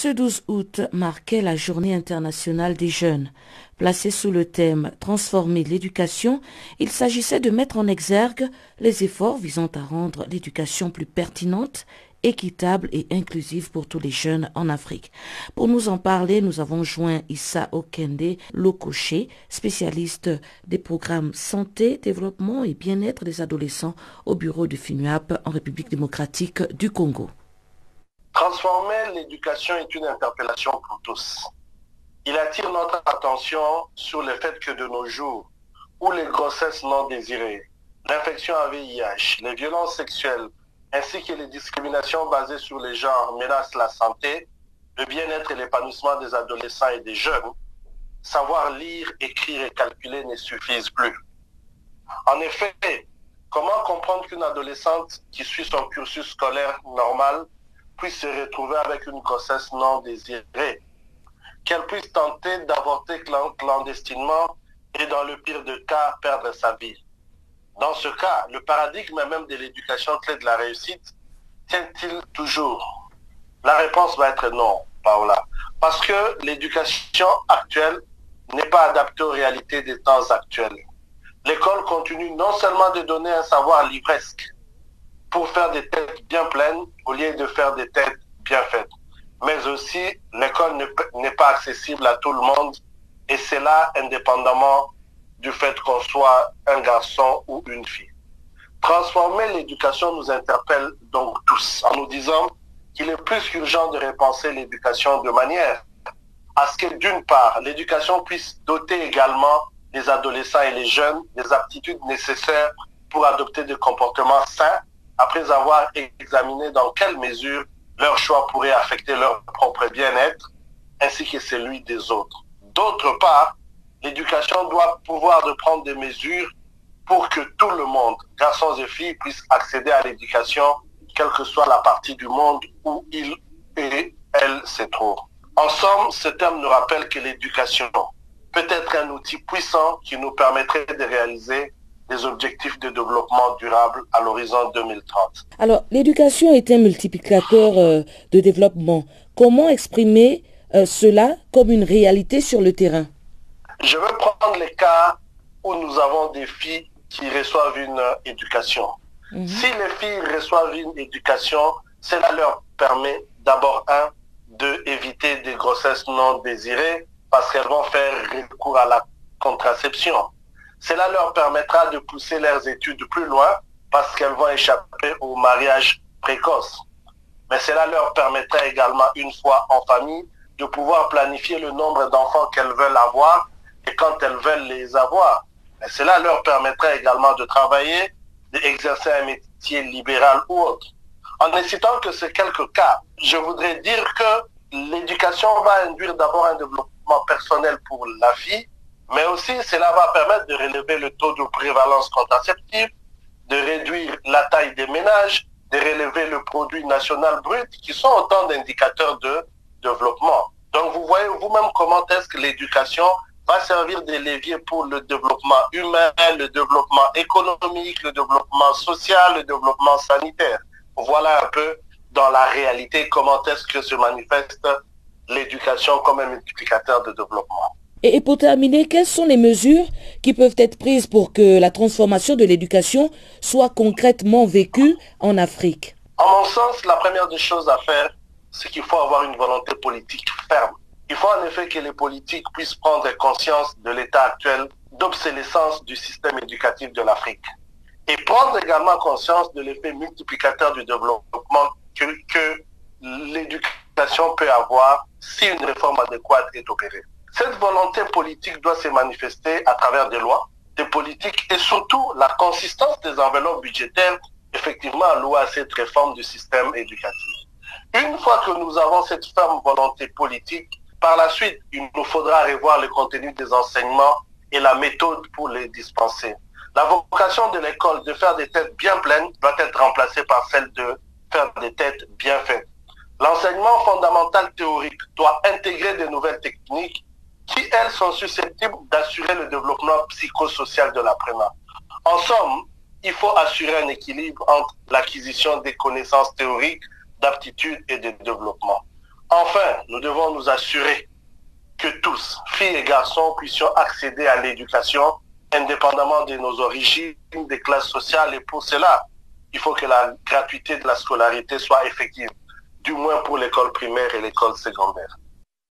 Ce 12 août marquait la Journée internationale des jeunes. Placée sous le thème « Transformer l'éducation », il s'agissait de mettre en exergue les efforts visant à rendre l'éducation plus pertinente, équitable et inclusive pour tous les jeunes en Afrique. Pour nous en parler, nous avons joint Issa Okende Lokoché, spécialiste des programmes santé, développement et bien-être des adolescents au bureau de FINUAP en République démocratique du Congo. Transformer l'éducation est une interpellation pour tous. Il attire notre attention sur le fait que de nos jours, où les grossesses non désirées, l'infection à VIH, les violences sexuelles, ainsi que les discriminations basées sur les genres menacent la santé, le bien-être et l'épanouissement des adolescents et des jeunes, savoir lire, écrire et calculer ne suffisent plus. En effet, comment comprendre qu'une adolescente qui suit son cursus scolaire normal puisse se retrouver avec une grossesse non désirée, qu'elle puisse tenter d'avorter clandestinement et dans le pire des cas, perdre sa vie. Dans ce cas, le paradigme même de l'éducation clé de la réussite tient-il toujours? La réponse va être non, Paola. Parce que l'éducation actuelle n'est pas adaptée aux réalités des temps actuels. L'école continue non seulement de donner un savoir livresque pour faire des têtes bien pleines au lieu de faire des têtes bien faites, mais aussi l'école n'est pas accessible à tout le monde et c'est là indépendamment du fait qu'on soit un garçon ou une fille. Transformer l'éducation nous interpelle donc tous en nous disant qu'il est plus qu'urgent de repenser l'éducation de manière à ce que d'une part, l'éducation puisse doter également les adolescents et les jeunes des aptitudes nécessaires pour adopter des comportements sains après avoir examiné dans quelle mesure leur choix pourrait affecter leur propre bien-être ainsi que celui des autres. D'autre part, l'éducation doit pouvoir de prendre des mesures pour que tout le monde, garçons et filles, puissent accéder à l'éducation, quelle que soit la partie du monde où il et elle se trouvent. En somme, ce terme nous rappelle que l'éducation peut être un outil puissant qui nous permettrait de réaliser des objectifs de développement durable à l'horizon 2030. Alors, l'éducation est un multiplicateur de développement. Comment exprimer cela comme une réalité sur le terrain? Je veux prendre les cas où nous avons des filles qui reçoivent une éducation. Si les filles reçoivent une éducation, cela leur permet d'abord, d'éviter des grossesses non désirées parce qu'elles vont faire recours à la contraception. Cela leur permettra de pousser leurs études plus loin parce qu'elles vont échapper au mariage précoce. Mais cela leur permettra également, une fois en famille, de pouvoir planifier le nombre d'enfants qu'elles veulent avoir et quand elles veulent les avoir. Mais cela leur permettra également de travailler, d'exercer un métier libéral ou autre. En incitant que ces quelques cas, je voudrais dire que l'éducation va induire d'abord un développement personnel pour la fille, mais aussi cela va permettre de relever le taux de prévalence contraceptive, de réduire la taille des ménages, de relever le produit national brut, qui sont autant d'indicateurs de développement. Donc vous voyez vous-même comment est-ce que l'éducation va servir de levier pour le développement humain, le développement économique, le développement social, le développement sanitaire. Voilà un peu dans la réalité comment est-ce que se manifeste l'éducation comme un multiplicateur de développement. Et pour terminer, quelles sont les mesures qui peuvent être prises pour que la transformation de l'éducation soit concrètement vécue en Afrique? En mon sens, la première des choses à faire, c'est qu'il faut avoir une volonté politique ferme. Il faut en effet que les politiques puissent prendre conscience de l'état actuel d'obsolescence du système éducatif de l'Afrique et prendre également conscience de l'effet multiplicateur du développement que l'éducation peut avoir si une réforme adéquate est opérée. Cette volonté politique doit se manifester à travers des lois, des politiques et surtout la consistance des enveloppes budgétaires effectivement allouées à cette réforme du système éducatif. Une fois que nous avons cette ferme volonté politique, par la suite, il nous faudra revoir le contenu des enseignements et la méthode pour les dispenser. La vocation de l'école de faire des têtes bien pleines doit être remplacée par celle de faire des têtes bien faites. L'enseignement fondamental théorique doit intégrer de nouvelles techniques qui, elles, sont susceptibles d'assurer le développement psychosocial de l'apprenant. En somme, il faut assurer un équilibre entre l'acquisition des connaissances théoriques, d'aptitude et de développement. Enfin, nous devons nous assurer que tous, filles et garçons, puissions accéder à l'éducation indépendamment de nos origines, des classes sociales. Et pour cela, il faut que la gratuité de la scolarité soit effective, du moins pour l'école primaire et l'école secondaire.